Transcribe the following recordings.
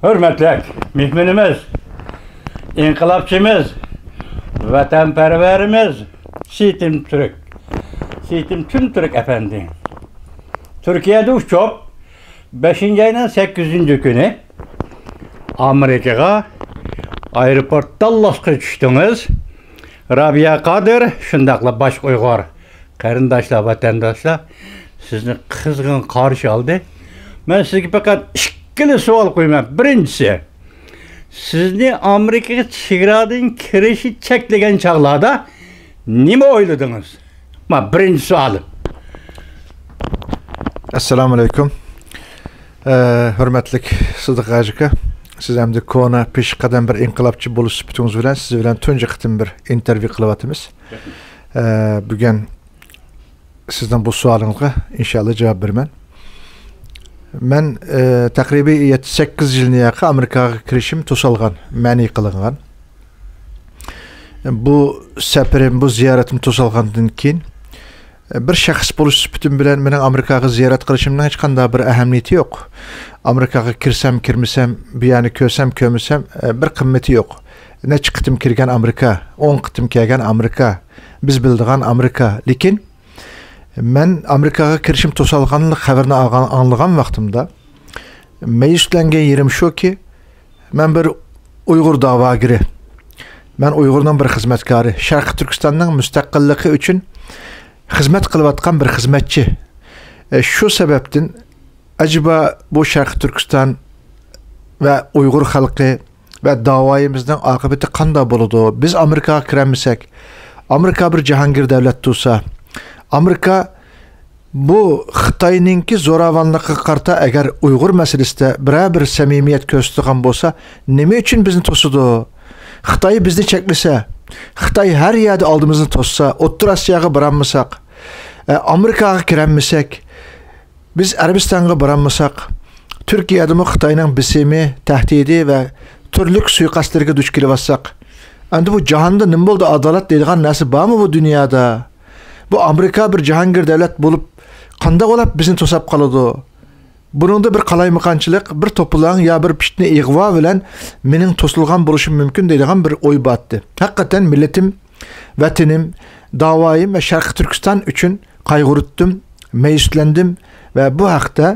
Hürmetli müminimiz, inkılapçımız, vatanperverimiz Sitim Türk. Sitim Tüm Türk efendi. Türkiye'de uçup 5. ayının 8. günü Amerika'ya aeroportda lasqa düştünüz. Rabia Kadir, şundaqla baş Uygur qarindaşlar, vatandaşlar sizni kızgın karşı aldı. Ben sizge fakat ikkili savol qo'yaman. Birinchisi, sizni Amerikaga chegaradan kirishi cheklagan chog'larda nima o'yladingiz? Ma birinchi savolim. Assalomu alaykum. Hurmatli Sidiq aka, siz hamda kona peshqadam bir inqilobchi bo'lish sifatingiz bilan siz bilan tunji qitim bir intervyu qilyapmiz. Bugun sizdan bu savolingizga inshaalloh javob beraman. Men taqriban 7-8 yilni yaqin Amerikaga kirishim to'salgan, ma'ni qilingan. Bu safarim, bu ziyoratim to'salgandan keyin bir shaxs bo'lish sifatim bilan mening Amerikaga ziyorat qilishimning hech qanday bir ahamiyati yo'q. Amerikaga kirsam, kirmasam, bu yerni ko'rsam, ko'rmasam bir qimmati yo'q. Necha qitim kirgan Amerika, 10 qitim kelgan Amerika, biz bildigan Amerika. Lekin men Amerikaga kirishim to'salganlik xabarini anglagan vaqtimda meyuslangan yerim shuki, men bir Uyg'ur davogiri, men Uyg'urning bir xizmatkori, Sharq Turkistonning mustaqilligi uchun xizmat qilayotgan bir xizmatchi. Shu sababdan acaba bu Sharq Turkiston va Uyg'ur xalqi va davoyimizning oqibati qanday bo'ladi? Biz Amerikaga kiramisak, Amerika bir jahongir davlat bo'lsa, Amerika bu Xitoyninki zo'ravonlikqa qarta agar Uyg'ur masalasida bir samimiyat ko'rsatgan bo'lsa, nima uchun bizni to'sidi? Xitoy bizni cheklasa, Xitoy har yerda oldimizni to'ssa, O'rta Osiyoga boramisak, Amerikaga kiramisak, biz Arabistonga boramisak, Turkiyada Xitoyning bisimi, tahdidi va turli suiqastlariga duch kelyapsak, endi bu jahonda nima bo'ldi? Adolat deydigan narsa bormi bu dunyoda? Bu Amerika bir jahongir davlat bo'lib qanday bo'lib bizni to'sab qoladi? Buningda bir qalaymaqanchilik, bir to'plan yo bir pishni ig'vo bilan mening to'silgan bo'lishim mumkin deydigan bir o'y botdi. Haqiqatan millatim, vatanim, davoyim va Sharq Turkiston uchun qayg'urdim, meyuslandim va bu haqda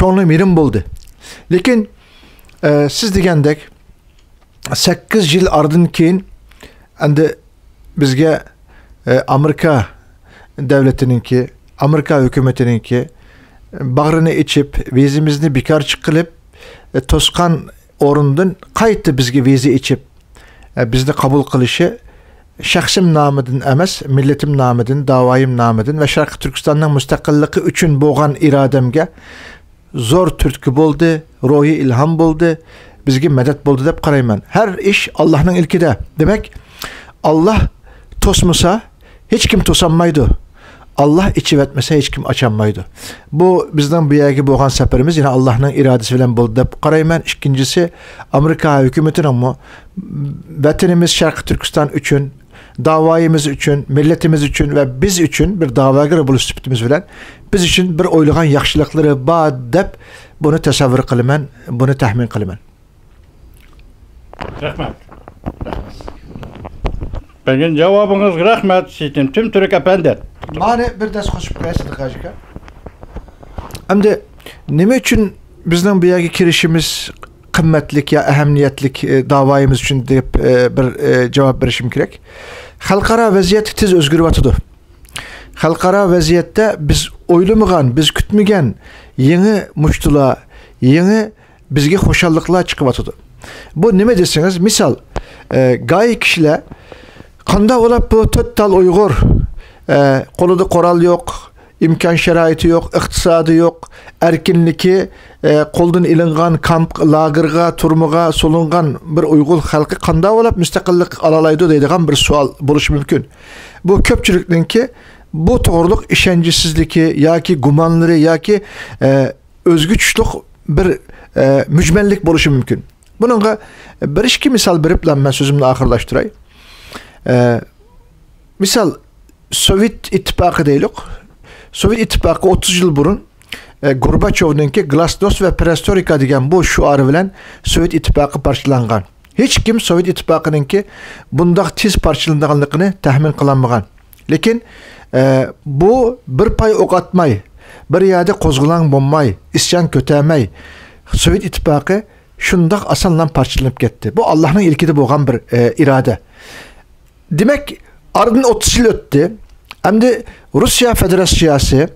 ko'nglim yerim bo'ldi. Lekin siz degandek 8 yil ordan keyin endi bizga Amerika davlatininki, Amerika hukumatiniki bağrını içip vizimizni bekar qilib to'sqan o'rindan qayta bizga viza içip bizni qabul qilishi shaxsim nomidan emas, millatim nomidan, davoyim nomidan va Sharq Turkistonning mustaqilligi uchun bo'lgan irodamga zo'r turtki bo'ldi, ruhiy ilhom bo'ldi, bizga madad bo'ldi deb qarayman. Har ish Allohning ilkida. Demak, Allah to'smasa hech kim to'sanmaydi. Allah içib etmese hiç kim açamaydı. Bu bizden bu yerga bo'lgan safarimiz yine Allah'ın iradesi bilan bo'ldi deb qarayman. İkincisi, Amerika hükümetinin ama vatanimiz Sharq Turkiston uchun, davoyimiz uchun, milletimiz uchun ve biz uchun bir davogir bo'lish sifatimiz bilan biz uchun bir o'ylagan yaxshiliklari bor deb buni tasavvur qilaman, buni taxmin qilaman. Rahmat. Benim cevabınız rahmet Sitim Tüm Türk efendi. Mane bir ders qo'shib qo'yasiz aka. Endi nima uchun bizning bu yerga kirishimiz qimmatlik ya ahamiyatlik davoyimiz uchun deb bir javob berishim kerak. Xalqaro vaziyat tez o'zgaryapti. Xalqaro vaziyatda biz o'ylamagan, biz kutmagan yangi mushtular, yangi bizga xo'shalliklar chiqyapti. Bu nima desangiz, misol, g'oy kishilar qanday bo'lib bu to'tal Uyg'ur qo'lida qoral yo'q, imkon sharoiti yo'q, iqtisodi yo'q, erkinligi qo'ldan ilingan kamp lagerga, turmaga solingan bir Uyg'ur xalqi qanday bo'lib mustaqillik ola oladi deydigan bir savol bo'lishi mumkin. Bu ko'pchilikninki bu to'g'riliq ishonchisizligi yoki gumonlari yoki o'zguchlik bir mujmallik bo'lishi mumkin. Buningga bir ikki misol berib men so'zimni oxirlashtiray. Misal Sovet İttifakı deylik. Sovet İttifakı 30 yıl burun Gorbachevninki Glasnost ve Perestroika degan bu şuarı bilen Sovet İttifakı parçalangan. Hiç kim Sovet İttifakınınki bundaq tez parçalanganligini tahmin qilamagan. Lekin bu bir pay ok atmay, bir yerde kozgulan bombay, isyan kötämey. Sovet İttifakı şundaq asanlan parçalanıp ketdi. Bu Allah'ın ilkide bolgan bir irade. Demek ardın 30 yıl ötdi. Hem Rusya Federasyası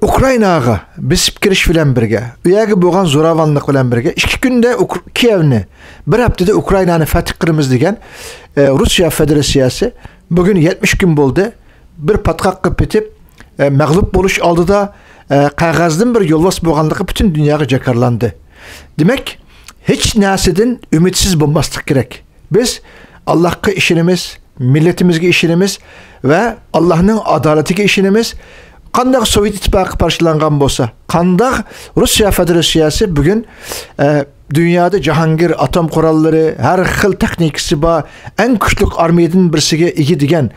Ukraynaga besip kiriş bilen birge, üyegi bolgan zoravanlık bilen birge, 2 günde Kievni, bir haftada Ukrayna'nı fetih qilamiz degan Rusya Federasyası bugün 70 gün boldu. Bir patkak qilib etip mağlup boluş aldıda qağazdan bir yolbas bolganlığı bütün dünyaga jakarlandı. Demek hiç nasidin ümitsiz bulmaslık gerek. Biz Allah'a işinimiz, milletimizge işinimiz ve Allah'ın adaletiga işinimiz. Qandaq Sovet İttifakı parçalangan bolsa, qandaq Rusya Federasyası bugün dünyada Cahangir atom quralları, her xil texnikisi ba, en güçlük armiyadan birisiga ega degan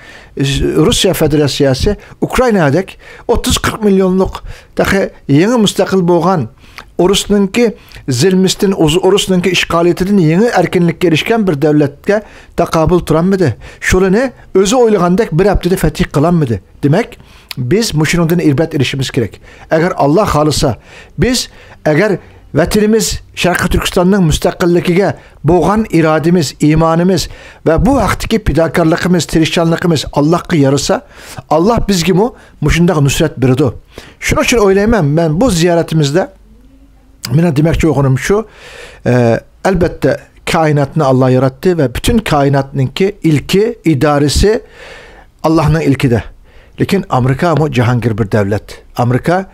Rusya Federasyası Ukrayna'daki 30-40 milyonluk dahi yeni müstakil bolgan Orus'nunki zilmistin, Orus'nunki işgaliyetinden yeni erkinlikke erişken bir devletke takabül turanmadı. Şolunu özü oylagandek bir haftada fetih kılanmadı. Demek biz muşunundan irbet erişimiz gerek. Eğer Allah halısa, biz eğer vatanimiz Şarkı Türkistan'ın müstakillikiga boğan iradimiz, imanimiz ve bu vaktiki pidakarlığımız, tirişçanlığımız Allah'a yarısa, Allah bizgi muşundak nusret biridu. Şunun için oylayamam, ben bu ziyaretimizde mina demekçi oğunum şu, elbette kainatını Allah yarattı ve bütün kainatınki ilki, idaresi Allah'ın ilkide. Lekin Amerika mı cahangir bir devlet. Amerika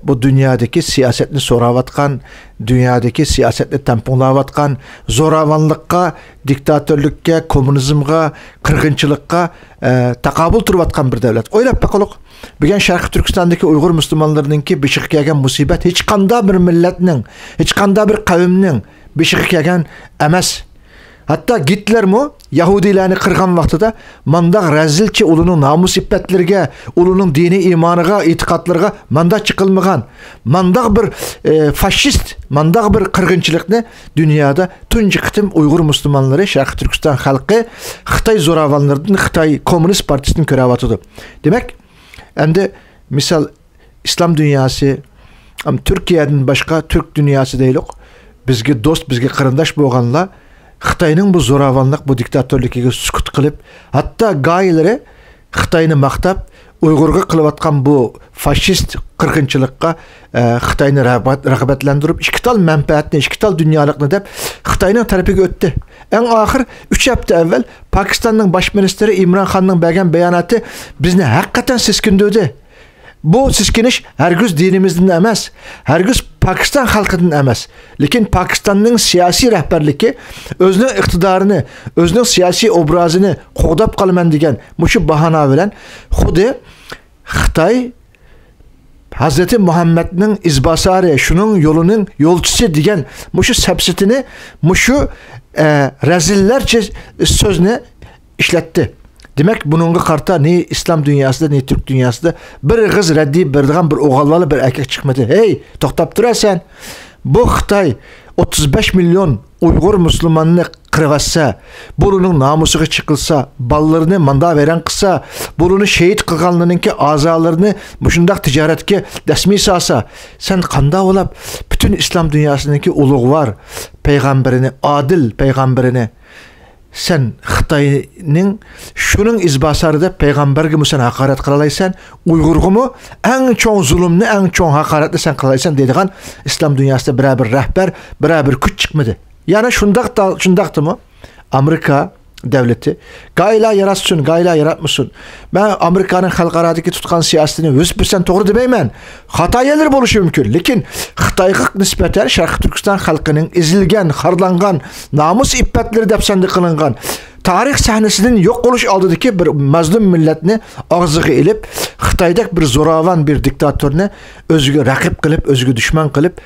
bu dünyadaki siyasetini soravatkan, dünyadaki siyasetini tamponlavatkan, zoravanlıkka, diktatörlükke, komünizmga, kırgınçılıkka takabül turvatkan bir devlet. Oylap bakalım. Bugün Şarkı Türkistan'daki Uygur Müslümanlarınınki beşiği kelgen musibet hiç kanda bir milletinin, hiç kanda bir kaviminin beşiği kelgen emes. Hatta Hitler mu Yahudilerini kırgan vaxtıda mandak rezilçi ulunun namus ippetlerine, ulunun dini imanıga, itikatlarına mandak çıkılmagan. Mandak bir faşist, mandak bir kırgınçılıkını dünyada tuncu kıtım Uygur Müslümanları, Şarkı Türkistan halkı Xitay zoravanlarının, Xitay Komünist Partisi'nin köravatıdı. Demek hem de misal İslam dünyası, Türkiye'nin başka Türk dünyası değil yok. Bizge dost, bizge kırındaş boğanla Xitayning bu zoravanlık, bu diktatörlükiga sukut qilib, hatta gayeleri Xitayni maqtab, Uygurga qilayotgan bu faşist qirg'inchilikqa Xitayni rag'batlantirib, ikki tal manfaatni, ikki tal dunyolikni deb Xitayning tarafiga o'tdi. En ahir 3 hafta evvel Pakistanning bosh ministri İmran Xonning bergan bayonoti bizni haqiqatan seskindirdi. Bu siskiniş hergüz dinimizden emas, hergüz Pakistan halkının emas. Lekin Pakistan'ın siyasi rehberliki özünün iktidarını, özünün siyasi obrazını qo'dab qalaman degan muşu bahana bilen xuddi Xitay Hazreti Muhammed'nin izbasari, şunun yolunun yolcusu degan muşu sepsitini, muşu rezillerce sözünü işletti. Demek bununla karta ne İslam dünyasında ne Türk dünyasında bir kız reddi berdiğen bir oğallalı bir erkek çıkmadı. Hey, toktap durasan. Bu Xitay 35 milyon Uygur Müslümanını kırvassa, bunun namusuga çıkılsa, ballarını manda veren kısa, bunu şehit kılganlarınki azalarını muşundak ticaretke desmi sasa, sen kanda olap bütün İslam dünyasındaki uluğ var, peygamberini, adil peygamberini, sen Xitayning şunun izbasarida peygamberge mu sen hakaret kılalaysan, Uygurgu mu en çoğun zulümni, en çoğun hakaretli sen kılalaysan deydiğen İslam dünyasında beraber rehber, beraber güç çıkmadı. Yani şundaktı mı? Amerika devleti gayla yaratsın, gayla yaratmasın. Ben Amerika'nın halkaradaki tutkan siyasetini 100% doğru demeymen. Hata yerler buluşu mümkün. Lekin Xitayga nispeten Şarkı Türkistan halkının ezilgen, harlangan, namus ippetleri depsendi kılıngan, tarih sahnesinin yok oluş aldıdaki bir mazlum milletini ağzığı elip, Xitay'daki bir zoravan bir diktatörüne özgü rakip kılıp, özgü düşman kılıp,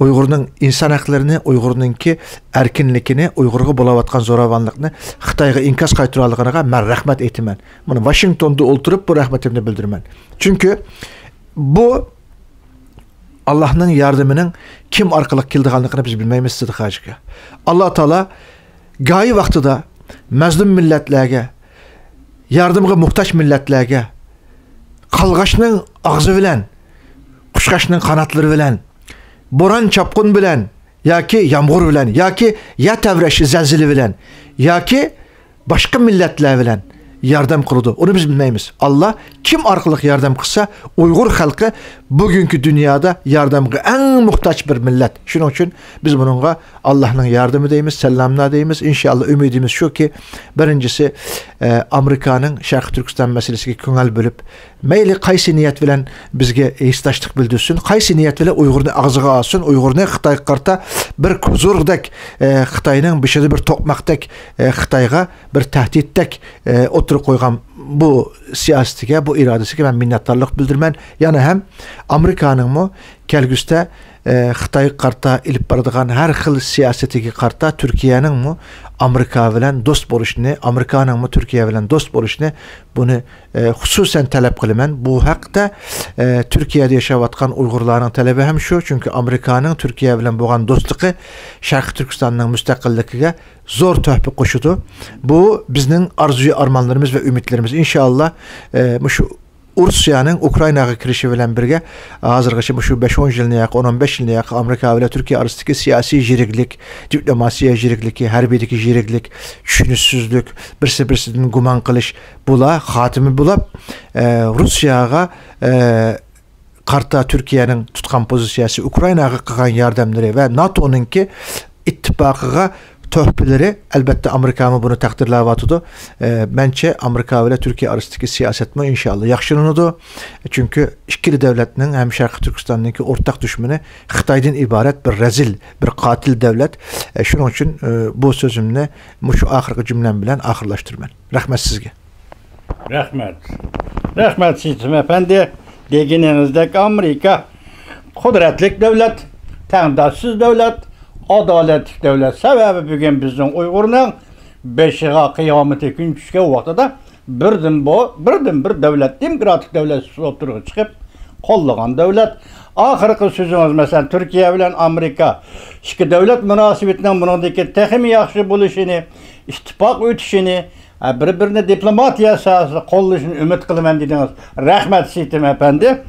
Uygur'un insan haklarını, Uygur'unki erkinlikini, Uygur'u bulavatkan zoravanlıkını Xitayga inkas qaytıralığına ben rahmet eytimen. Bunu Washington'da oturup bu rahmetimni bildirmen. Çünkü bu Allah'ın yardımının kim arkalık kildiğanlıqını biz bilmeyimiz Sıdık Hacı'ya. Allah Teala gayi vaxtıda məzlum milletlerge, yardımga muhtaç milletlerge, kalgaşının ağzı bilen, kuşkaşının kanatları bilen, boran çapkın bilen, ya ki yağmur bilen, ya ki ya tevreşi zelzili bilen, ya ki başka milletler bilen yardım kurdu. Onu biz bilmeyimiz. Allah kim arkalık yardım kılsa Uygur halkı bugünkü dünyada yardımga en muhtaç bir millet. Şunun için biz bununla Allah'ın yardımı deyimiz, selamına deyimiz. İnşallah ümidimiz şu ki birincisi Amerika'nın Şarkı Türkistan meselesi köngel bölüp meyli kaysi niyet bilen bizge istaşlık bildirsin. Kaysi niyet bilen Uygur'unu ağzıga alsın. Uygur'unu Xitay karta bir kuzurdek Xitay'nın bir şeyde bir tokmaktek Xitay'a bir tehdittek oturup koygan bu siyasetine, bu iradesine ben minnettarlık bildirmen. Yani hem Amerika'nın mı kelgüste Xitay karta ilip barıdığan her xil siyasetiki karta Türkiye'nin mu Amerika bilen dost boluşunu, Amerika'nın mı Türkiye bilen dost boluşunu bunu hususen talep kılmen. Bu hakta Türkiye'de yaşavatkan Uygurların talebi hem şu. Çünkü Amerika'nın Türkiye bilen boğan dostluğu Şarkı Türkistan'ın müstakilliğine zor töhbü koşudu. Bu bizning arzuyu armanlarımız ve ümitlerimiz. İnşallah şu Rusya'nın Ukrayna'ya kirişi bilen birge hazırgacha şu 5-10 yılına yakın, 10-15 yılına yakın Amerika ile Türkiye arasındaki siyasi jiriklik, diplomasiya jirikliki, harbideki jiriklik, düşünüsüzlük, birisi-birisinin guman kılış bula, hatimi bulap Rusya'ya karta Türkiye'nin tutkan pozisiyası, Ukrayna'ya kılan yardımları ve NATO'nun ki ittifakıga töhbüleri elbette Amerika mı bunu takdirlavatıdı. Bence Amerika ile Türkiye arasındaki siyaset mi inşallah yaxşılınıdı. Çünkü ikili devletinin hem Şarkı Türkistan'daki ortak düşmanı Xitay'dan ibaret bir rezil, bir katil devlet. Şunun için bu sözümle şu ahırkı cümlem bilen ahırlaştırmam. Rahmet sizge. Rahmet. Rahmet sizim efendi. Degininizdeki Amerika kudretlik devlet, tendatsız devlet, adaletli devlet. Sebebi bugün bizim Uygur'un beşiğe kıyameti gün düşken vaxtıda birden bir devlet, demokratik devlet oturuğa çıkıp kollagan devlet. Ahırkı sözümüz mesela Türkiye ile Amerika iki devlet münasebetinden bunundaki tehimi yaxşı buluşunu, ittifak ötüşünü, birbirine diplomatiya sahasında kollaşını ümit kılman dediniz. Rahmet sitem efendi.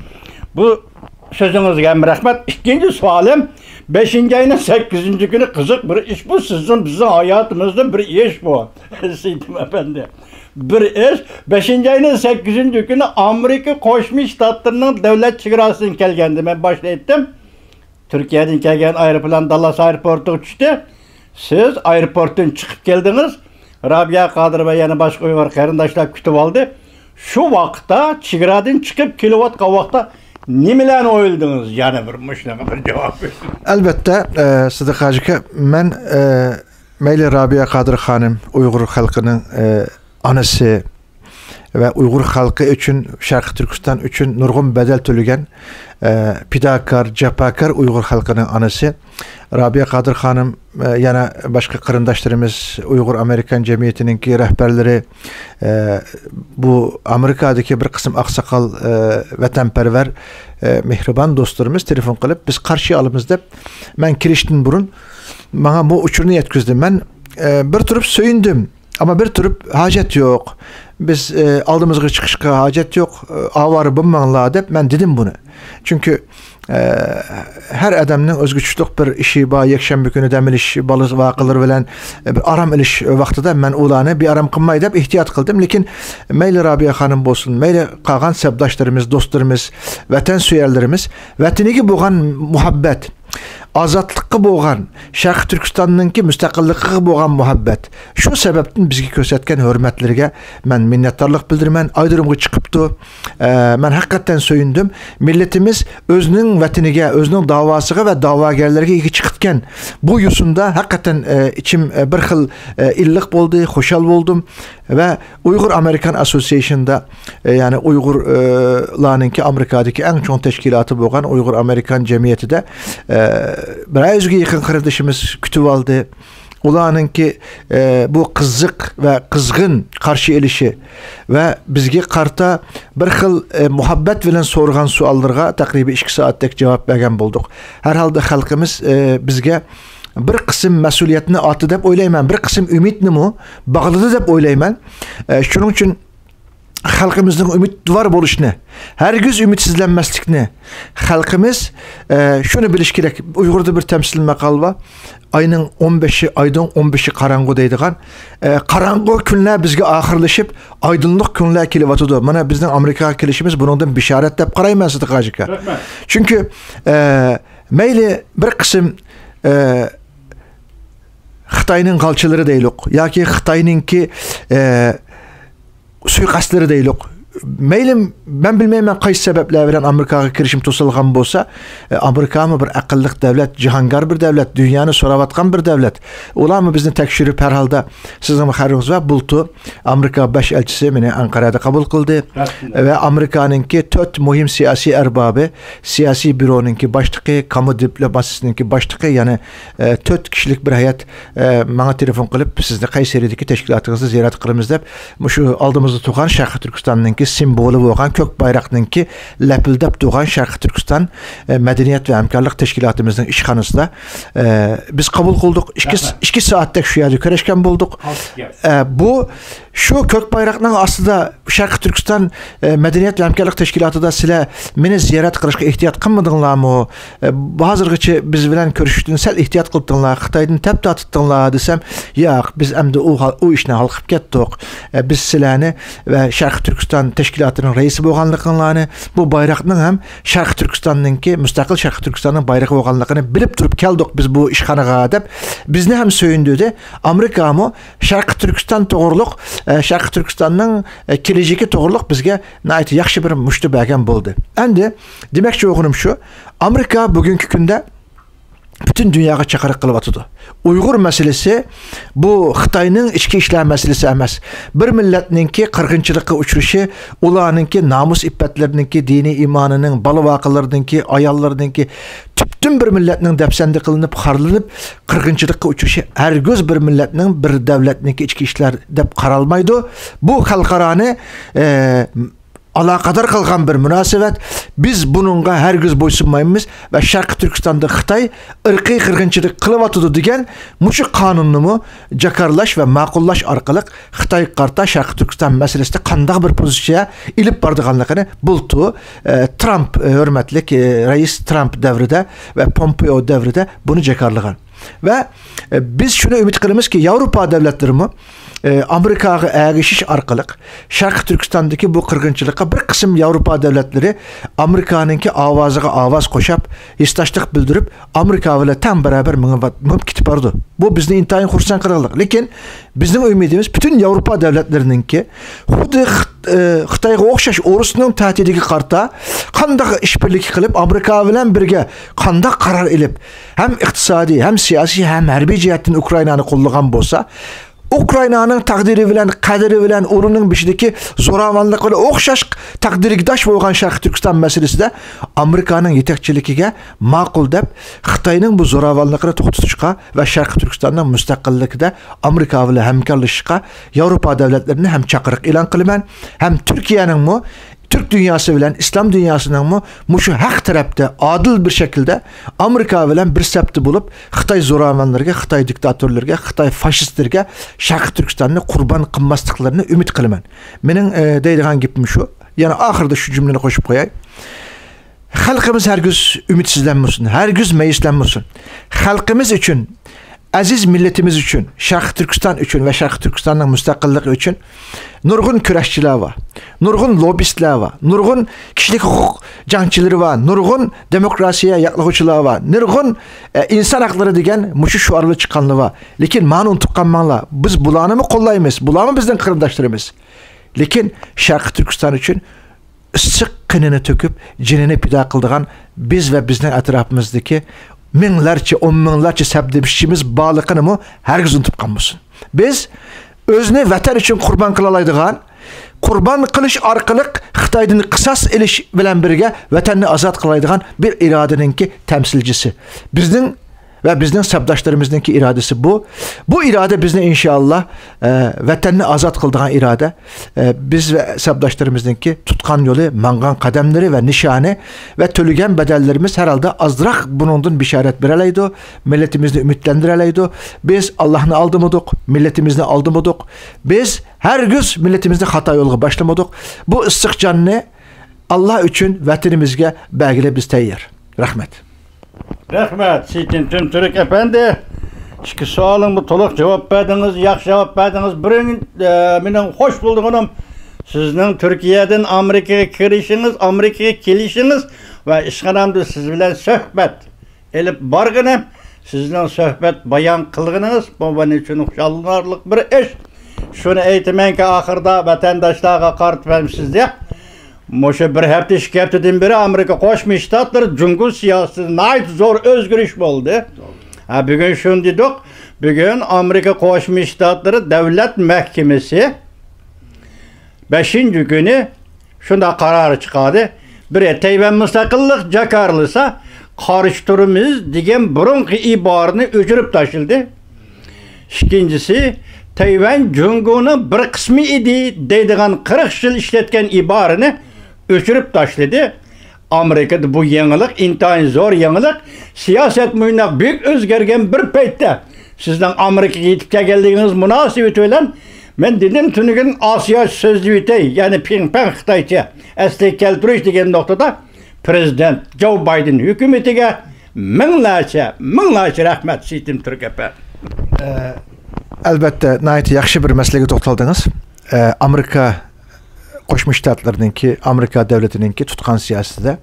Bu sözünüzge hem rahmet. İkinci sualım 5. ayının 8. günü kızık bir iş bu. Sizin bizim hayatımızda bir iş bu. Sitem efendi. Bir iş 5. ayının 8. günü Amerika Koşmuş Ştatlarının devlet çigrasını kelgendi. Ben başlayıttım. Türkiye'den kelgen aeroplan Dallas aeroportu uçtu. Siz aeroportun çıkıp geldiniz. Rabia Kadir ve yani başka Uygur karındaşlar kütüp aldı. Şu vakta çigradan çıkıp kilowatt vakta nimelerine oyuldunuz? Yani bir bir cevap. Elbette Sıdık Hacı'ya ben Meyli Rabia Kadir Hanım Uygur halkının anısı ve Uygur halkı için Şarkı Türkistan için nurgun bedel tölügen pidakar, cepakar Uygur halkının anısı. Rabia Kadir Hanım yana başka kırındaşlarımız Uygur Amerikan Cemiyeti'nin ki rehberleri bu Amerika'daki bir kısım aksakal vatanperver mihriban dostlarımız telefon kılıp biz karşı alımızda ben kiriştin burun bana bu uçurunu yetkizdim. Ben bir turup söyündüm ama bir turup hacet yok. Biz aldığımızga çıkışka hacet yok. Avarı bulmanla dep ben dedim bunu. Çünkü her adamın özgüçlük bir işi ba yekşembe günü demir iş balı vakılar bilen bir aram iliş vaxtıda ben ulanı bir aram kılmayı dep ihtiyat kıldım. Lakin Meyli Rabia Hanım bolsun, meyli qalan sebdaşlarımız, dostlarımız, vatan süyerlerimiz, vatanigi boğan muhabbet, azatlıkı boğan, Şarkı Türkistan'ınki müstakillikı boğan muhabbet. Şu sebepten bizgi kösetken hürmetlerine ben minnettarlık bildirmen, aydırımı çıkıptı. Ben hakikaten söyündüm. Milletimiz özünün vatanige, özünün davasıga ve davagerlerine iki çıkıtken bu yusunda hakikaten içim bir xil illik oldu, hoşal oldum ve Uygur American Association'da yani Uygurlarınki Amerika'daki en çok teşkilatı boğan Uygur Amerikan Cemiyeti de bir özgü yakın kardeşimiz kütüp aldı. ularınki bu kızık ve kızgın karşı elişi ve bizge karta bir xil muhabbet bilen sorgan suallarga takribi 2 saatlik cevap bergen bulduk. Her halde halkımız bizge bir kısım mesuliyetini atı dep oylayman, bir kısım ümitni mu bağladı dep oylayman. Şunun için halkımızın ümit duvar boluşunu, hergiz ümitsizlenmeslikni, halkımız şunu biliş gerek. Uygurda bir temsil makal var. Ayının 15'i, aydan 15'i karango deydigan. Karango günler bizge ahırlaşıp aydınlık günler kelivatıdı. Mana bizden Amerika'ya kelişimiz bundan bişaret dep qarayman sıdıqacıka. Çünkü meyli bir kısım Xitayning qalçıları deylik, yoki Xitayninki suiqastlari deylik. Meylim ben bilmeyman qaysi sebepler bilen Amerikaga kirişim to'silgan bolsa, Amerika mı bir aqlliq devlet, cihangar bir devlet, dünyani soravatgan bir devlet. Ular mı bizni tekşirip her halda sizin haberiniz var, bultu Amerika baş elçisi meni Ankara'da kabul kıldı ve Amerikanınki 4 muhim siyasi erbabı, siyasi büronunki başlığı, kamu diplomasisinin başlığı, yani 4 kişilik bir hayat bana telefon kılıp sizde Kayseri'deki teşkilatınızı ziyaret kılımız dep, şu aldığımızda tuğan Şarkı Türkistan'ınki simbolu bolgan kök bayraqnınki lepildep tuğan Şarkı Türkistan Medeniyet ve Hemkarlık Teşkilatımızın işxanasında biz kabul kıldık. 2 saatlik şu yerде köreşken bulduk. Bu şu kök bayraqның aslında Şarkı Türkistan Medeniyet ve Hemkarlık Teşkilatı da sizler meni ziyaret qilishga ehtiyat qilmadinglarmı? Hazırgacha biz bilen görüşdün, sel ehtiyat qilibdinglar, Xitoydan tep tatitdinglar desem, yo'q, biz endi o ishni hal qilib ketdik. Biz sizlarni ve Şarkı Türkistan Teşkilatı'nın reisi bolganliginglarni, bu bayraqның hem Şarkı Türkistan'ınki müstakil Şarkı Türkistan'ın bayrağı bolganligini bilip durup keldik biz bu işxanaga dep. Bizni hem söyündüdü. Amerika mı Şarkı Türkistan toğırlıq, Şarkı Türkistan'ın kelejeki toğırlıq bizge nayet yaxşı bir müştü bergen boldu. Endi demekçi oğunum şu, Amerika bugünkü günde bütün dünyaya çakarık kılıvatıdı. Uygur meselesi bu Xitayning içki işler meselesi emas. Bir milletninki qırgınçılıkka uçuruşu, ularninki namus iffetlerininki, dini imanının, balı vakılarınınki, ayallarınınki tüptün bir milletinin depsendi kılınıp, harlanıp, qırgınçılıkka uçuruşu hergöz bir milletinin bir devletninki içki işler dep qaralmaydı. Bu halkaranı alakadar kılgan bir münasebet. Biz bununla hergiz boysunmayımız ve Şarkı Türkistan'da Xitay ırkı kırgınçılık kılıvatıdı degen muşu kanununu jakarlaş ve makullaş arkalık Xitay karta Şarkı Türkistan meselesinde kandak bir pozisyaya ilip bardıganlıkını buldu. Trump, hürmetlik reis Trump devride ve Pompeo devride bunu jakarlagan. Ve biz şunu ümit kılımız ki Avrupa devletleri mi Amerika'ya erişiş arkalık Şarkı Türkistan'daki bu kırgınçılığa bir kısım Avrupa devletleri Amerika'nınki avazıga avaz koşup histaşlık bildirip Amerika ile tam beraber mınıp kitip vardı. Bu bizni intayın kursan kırıldık. Lakin bizim ümidimiz bütün Avrupa devletlerininki hudi Xitayga okşaş Orusunun tahtidiki karta kandak işbirlik kılıp Amerika ile birge kandak karar ilip hem iktisadi hem siyasi hem harbi cihetten Ukrayna'nı kollagan bolsa Ukrayna'nın takdiri bilen, kaderi bilen, onun bişideki zoravanlıkları okşaş takdirigdaş bolgan Şarkı Türkistan meselesi de Amerika'nın yetekçilikiga makul dep Xitayning bu zoravanlıkları to'xtatishga ve Şarkı Türkistan'ın müstakillikide Amerika ile hemkarlashishga Avrupa devletlerini hem çakırık ilan kılıman hem Türkiye'nin mu Türk dünyası bilen İslam dünyasının mı muşu hak tarafta adil bir şekilde Amerika bilen bir septi bulup Xitay zoravanlarga, Xitay diktatörlerge, Xitay faşistlerge Şarkı Türkistan'ı kurban kılmaslıklarını ümit kılıman. Menin deydiğen gibim şu. Yani ahırda şu cümleni koşup koyay. Halkımız hergüz ümitsizlenmesin, hergüz meyislenmesin. Halkımız için, aziz milletimiz için, Şarkı Türkistan için ve Şarkı Türkistan'ın müstakilliği için nurgun küreşçiler var, nurgun lobistler var, nurgun kişilik hukuk cankçıları var, nurgun demokrasiye yaklaşıcılar var, nurgun insan hakları degen muşu şuarlı çıkanlı var. Lakin manun tukanmanla biz bulanı mı kollayımız, bulanı mı bizden kırımdaşlarımız. Lakin Şarkı Türkistan için sık kınını töküp cinini pida kıldığan biz ve bizden etrafımızdaki minlerce, on minlerce sebdebişçimiz bağlıqını mı herkes unutup kalmasın. Biz özünü vatan için kurban kılalaydıgan, kurban kılış arkalık Xitaydan kısas eliş bilen birge vatanını azat kılalaydıgan bir iradeninki temsilcisi. Bizden ve bizning sabdaşlarımızdaki iradesi bu. Bu irade bizni inşallah vatanni azat kıldıgan irade. Biz ve sabdaşlarımızdaki tutkan yolu, mangan kademleri ve nişanı ve tölügen bedellerimiz herhalde azdırak bunundan bişaret bereleydi. Milletimizni ümitlendireleydi. Biz Allah'ını aldımıdık, milletimizni aldımıdık. Biz her güz milletimizde hata yolu başlamadık. Bu ıslık canını Allah için vatanimizge belgile biz teyyar. Rahmet. Rahmet, Sitin Tümtürk efendi. İki sualımı toluk cevap verdiniz, yaxşı cevap verdiniz. Birin benim hoş bulduğum sizin Türkiye'den Amerika'ya girişiniz, Amerika'ya gelişiniz ve işgaramda siz bilen sohbet elip bargınım. Sizden sohbet bayan kılgınız. Bu benim için uçalınarlık bir iş. Şunu eğitimen ki ahırda vatandaşlara kart vermişsizde. Moşe bir hafta şikayetinden beri Amerika Koşmuş Ştatları Cumhur siyaseti nayt zor özgürüş oldu. Ha bugün şunu dedik. Bugün Amerika Koşmuş Ştatları Devlet Mahkemesi 5. günü şunda kararı çıkardı. Biri Tayvan müstakillik jakarlısa karıştırımız degen burunki ibarını öçürüp taşıldı. İkincisi Tayvan Cumhur'un bir kısmı idi deydiğen 40 yıl işletken ibarını öçürüp taşladı. Amerika'da bu yenilik, intihar zor yenilik, siyaset mühünde büyük özgergen bir peytte. Sizden Amerika'ya gidip geldiğiniz münasebet olan, ben dedim tünügün Asya sözlüğütey, yani Pingpeng Xitayça, esli keltürüş degen noktada, Prezident Joe Biden hükümetine minlarca rahmet Sitim Türk efendim. Elbette nayet yaxşı bir meselege toxtaldınız. Amerika Qoşmuş Ştatlarınınki, Amerika devletininki tutkan siyasette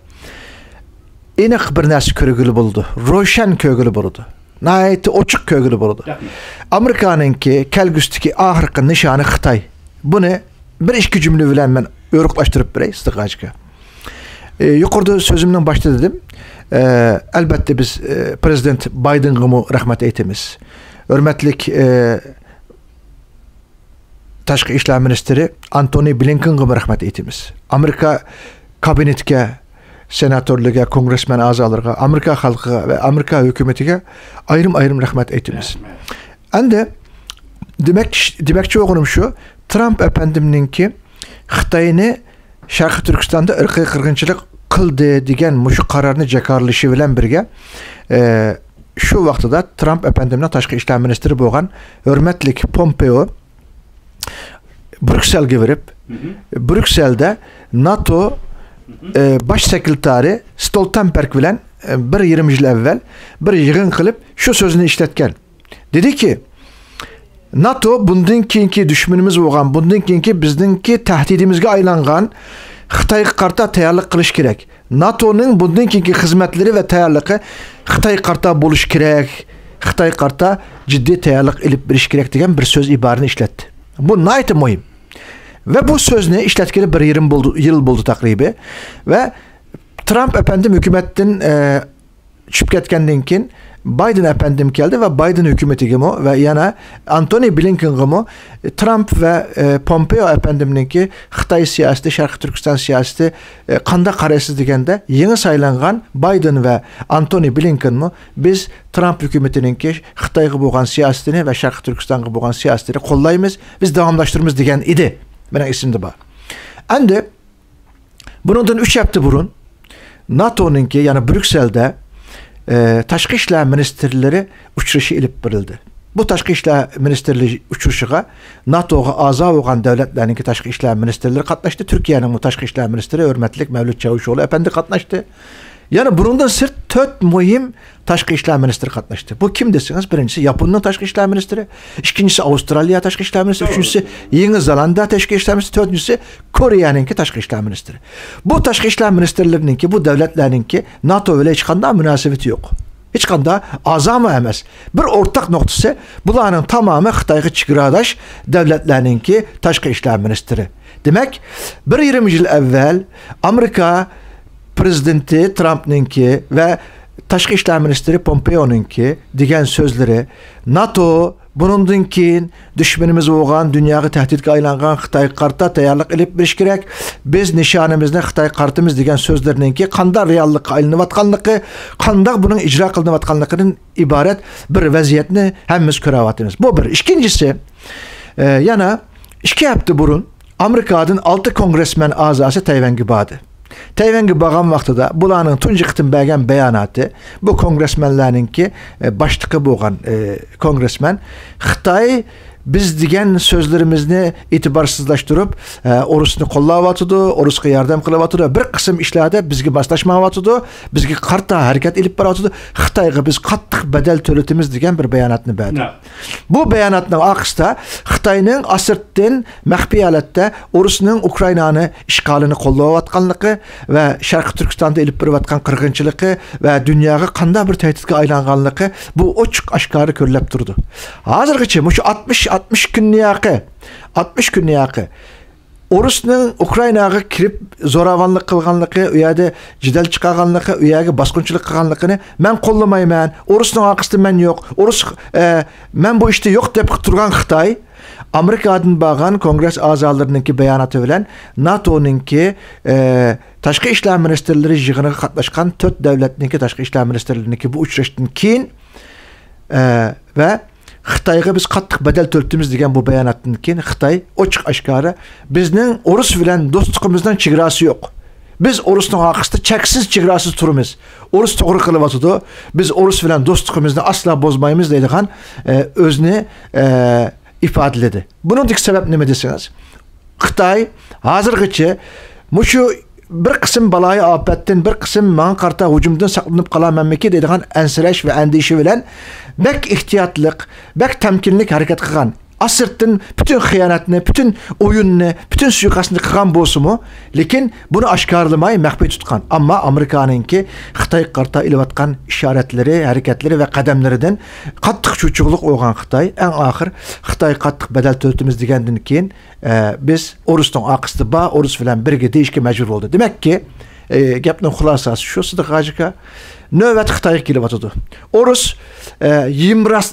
eniq bir narsa körgülü buldu. Roşan körgülü buldu. Nayet oçuq körgülü buldu. Amerikanınki kelgüstiki ahırkı nişanı Xitay. Bunu bir iki cümle bilen ben örüklaştırıp birey istiqaçka. Yukarıda sözümden başta dedim. Elbette biz Prezident Biden'ı rahmet eytemiz. Hürmetlik Taşqı İşler Ministeri Antony Blinken'ı rahmet eytemiz. Amerika kabinetke, senatörlüge, kongresmen azalarga, Amerika halkıga ve Amerika hükümetine ayrım rahmet eytemiz. Ende demekçi oğlum şu, Trump efendimninki Xitayını Şarkı Türkistan'da ırkı kırgınçılık kıldı degen muşu kararını jakarlışı bilen birge şu vaxtıda Trump efendimine Taşqı İşler Ministeri boğan hürmetlik Pompeo Brüksel'e verip Brüksel'de NATO baş sekreteri Stoltenberg bilen bir 20 yıl evvel bir yığın kılıp şu sözünü işletken. Dedi ki NATO bundan keyinki düşmanımız boğan, bundan keyinki bizdinki tehdidimizge aylangan Xitayga qarta tayyorlik qilish kerak. NATO'nun bundan keyingi xizmatları ve tayyorligi Xitayga qarta bo'lish kerak. Xitayga qarta ciddi tayyorlik ilib berish kerak degan bir söz ibarını işletti. Bu nayt muhim. Ve bu sözünü işletkeli bir yıl buldu takribi. Ve Trump efendim hükümetten çıkıp ketkendan keyin Biden efendim geldi ve Biden hükümeti gibi ve yana Antony Blinken gibi Trump ve Pompeo efendimninki Xitay siyaseti, Şarkı Türkistan siyaseti kanda karesiz degende yeni saylangan Biden ve Antony Blinken mi biz Trump hükümetininki Xitayga bo'lgan siyasetini ve Şarkı Türkistan'a bo'lgan siyasetini kollayımız, biz devamlaştırımız degen idi. Benim isimde var. Endi bundan 3 hafta burun NATO'nunki yani Brüksel'de Taşqı İşler Ministerleri uçuruşu ilip birildi. Bu Taşqı İşler Ministerleri uçuruşuğa NATO'ga aza olan devletlerinki Taşqı İşler Ministerleri katlaştı. Türkiye'nin bu Taşqı İşler Ministeri hürmetlik Mevlüt Çavuşoğlu efendi katlaştı. Yani bundan sırt 4 mühim Taşqı İşler Ministeri katlaştı. Bu kim desiniz? Birincisi Japon'un Taşqı İşler Ministeri, ikincisi Avustralya Taşqı İşler Ministeri, üçüncüsü Yeni Zelanda Taşqı İşler Ministeri, dördüncüsü Kore'ninki Taşqı İşler Ministeri. Bu Taşqı İşler Ministerlerininki, bu devletlerininki NATO ile hiç kanda münasebeti yok. Hiç kanda azamı emez. Bir ortak noktası bunların tamamı Xitayga çigradaş devletlerininki Taşqı İşler Ministeri. Demek 20 yıl evvel Amerika Prezidenti Trump'ninki ve Taşqı İşler Ministeri Pompeo'nunki degen sözleri NATO Bunundan keyin düşmanımız olgan, dünyaga tehditke aylangan Xitay karta tayarlıq elip biriş gerek. Biz nişanımızda Xitay kartımız degen sözlerinin ki kanda reallıkka aylanıp atkanlıkı, kanda bunun icra kılınıp atkanlıkının ibaret bir vaziyetini hemimiz körevatımız. Bu bir. İkincisi, yana 2 hafta burun Amerika'nın 6 kongresmen azası Tayvan'a bağdı. Tayvan'a bağan vaxtıda bulanın tuncu qitim bəgən beyanatı bu kongresmenlərinki başlıqı boğan kongresmen Xitay biz degen sözlerimizni itibarsızlaştırıp orusunu kollavatıdı, oruska yardım kılıvatıdı. Bir kısım işlerde bizgi baslaşmavatıdı, bizgi karta hareket edip baratıdı. Xitayga biz kattık bedel töletimiz degen bir beyanatını verdi. Bu beyanatның akısta Xitayның asırttin məxfi aletdə orusunun Ukraynanı işgalini kollavatkanlığı ve Şarkı Türkistan'da edip baravatkan kırgınçılığı ve dünyaya kanda bir tehditke aylanganlığı bu oçuk aşkarı körlep durdu. Hazırgıçı şu 60 günü yakı Orus'un Ukrayna'ya kirip zoravanlık kılganlığı, uyada cidel çıkarganlığı, uyada baskınçılık kılganlığını men kollamayman. Orus'un akıstı men yok. Men bu işte yok deyip turgan Xitay Amerika'dan bağan kongres azalarınınki beyanatı bilen NATO'nunki Taşkı İşler Ministerleri jığına katlaşkan 4 devletninki Taşkı İşler Ministerleriniki bu uçraştın keyin ve Xitayga biz qattiq bedel töletimiz degen bu beyanattan keyin Xitay oçuq aşkarı bizning Orus bilen dostluğumuzdan çigrası yok. Biz Orus'un akıstı çeksiz çigrasız turumuz. Orus toğru kılıvatıdı. Biz Orus bilen dostluğumuzu asla bozmayımız deydiğen özünü ifadeledi. Bunun dik sebep ne desiniz? Xitay hazırgıçı muşu bir kısım balayı afetten, bir kısım man karta hücumdan saklanıp kalan memleket deydiğen ensireş ve endişe bilen bek ihtiyatlık, bek temkinlik hareket kılgan. Asırtın bütün hıyanatını, bütün oyununu, bütün suikastını kılgan bozumu, lekin bunu aşkarlamayı mehbi tutkan. Ama Amerika'nınki Xitay karta ilivatkan işaretleri, hareketleri ve kademlerden kattık çuçukluk olgan Xitay. En ahir Xitay kattık bedel töletimiz degenden keyin biz Orus'tan akıstı ba, Orus bilen birge değişke mecbur oldu. Demek ki gapning xulasası şu sıdık acıka nöbet Xitay'a kelivatıdı. Orus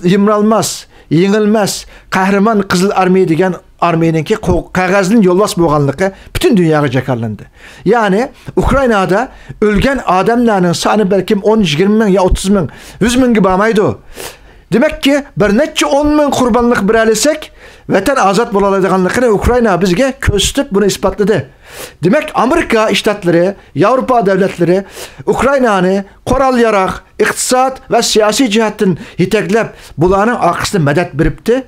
yımralmaz, yengilmez, kahraman Kızıl Armiya degen armiyanınki kağızının yolbas boğanlığı bütün dünyaya jakarlandı. Yani Ukrayna'da ölgen adamlarının sanı belki 10-20 bin ya 30 bin, 100 bin gibi amaydı. Demek ki bir neçe 10 bin kurbanlık bir elesek vatan azat bolalaydıganlıqını Ukrayna bizge köstüp bunu ispatladı. Demek Amerika iştatları, Avrupa devletleri Ukrayna'nı korallayarak iktisat ve siyasi cihatın hiteklep bulanın akısını medet biripti.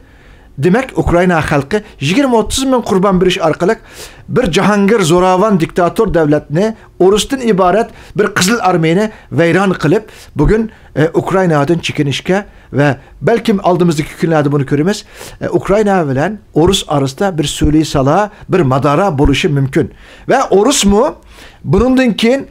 Demek Ukrayna halkı 20-30 bin kurban biriş arkalık bir Cahangir zoravan diktatör devletini Orus'tan ibaret bir Kızıl Armiyani veyran kılıp bugün Ukrayna'dan çekinişke ve belki aldığımızdaki günlerde bunu görürüz. Ukrayna bilen Orus arasında bir söyley sala, bir madara buluşu mümkün. Ve Orus mu bunundan keyin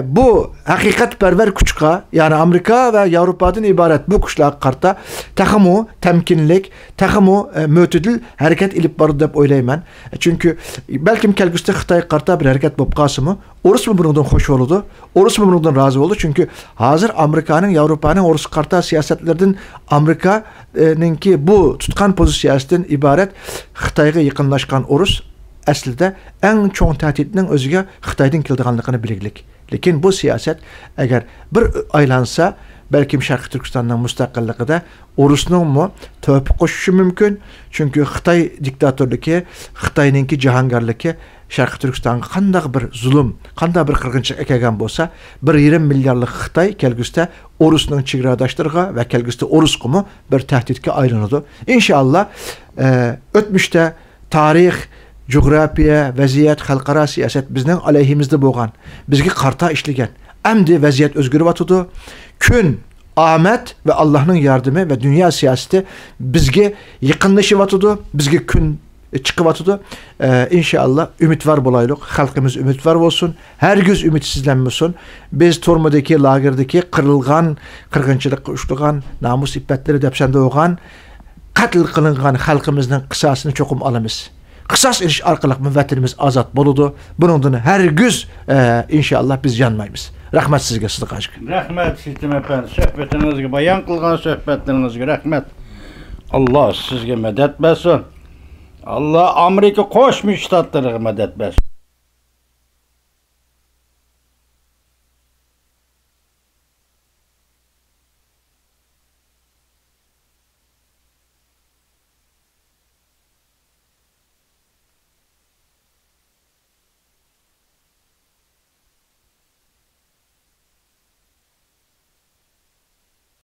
bu hakikatperver küçüka yani Amerika ve Avrupa'dan ibaret bu kuşlar karta takımı temkinlik, takımı mötedil hareket ilip barı dep oylayman. Çünkü belki kelgüste Xitay karta bir hareket bop kasımı Orus mu bundan hoş oldu? Orus mu bundan razı oldu? Çünkü hazır Amerika'nın, Avrupa'nın Orus karta siyasetlerden Amerika'nınki bu tutkan pozisiyasından ibaret Xitayga yakınlaşkan Orus aslında en çoğun tehditinin özüge Xitaydan kildiğanlığını bilgilik. Lekin bu siyaset eğer bir aylansa belki Şarkı Türkistan'dan müstakilliği da Orus'un mu tövbe koşuşu mümkün. Çünkü Xitay diktatörlüğü, Xitay'ınki cihangarlığı Şarkı Türkistan'a kandak bir zulüm, kandak bir kırgınçlık ekegen bolsa, bir 20 milyarlık Xitay kelgüste Orus'un çigradaştırıga ve kelgüste Orus kumu bir tehditke ayrıldı. İnşallah ötmüşte tarih, coğrafiya, vaziyet, xalqara siyaset bizning aleyhimizde boğan, bizge karta işligen. Emdi vaziyet özgürü batıdı. Gün, ahmet ve Allah'ın yardımı ve dünya siyaseti bizge yakınlışı batıdı. Bizge gün çıkı batıdı. İnşallah ümit var bulaylık. Halkımız ümit var olsun. Her göz ümitsizlenmesin. Biz Torma'daki, lagerdeki kırılgan, kırgınçılık uçluğan, namus ippetleri depsende oğan, katil kılıngan halkımızın kısasını çokum alamız. Kısas iriş arkalık müvəttinimiz azat boludu. Bunundan her güz inşallah biz yanmayız. Rahmet sizge Sıdık Hacı. Rahmet sizden efendim. Söhbetinizge, bayan kılgan söhbetlerinizge rahmet. Allah sizge medet bersin. Allah Amerika Qo'shma Shtatlariga medet bersin.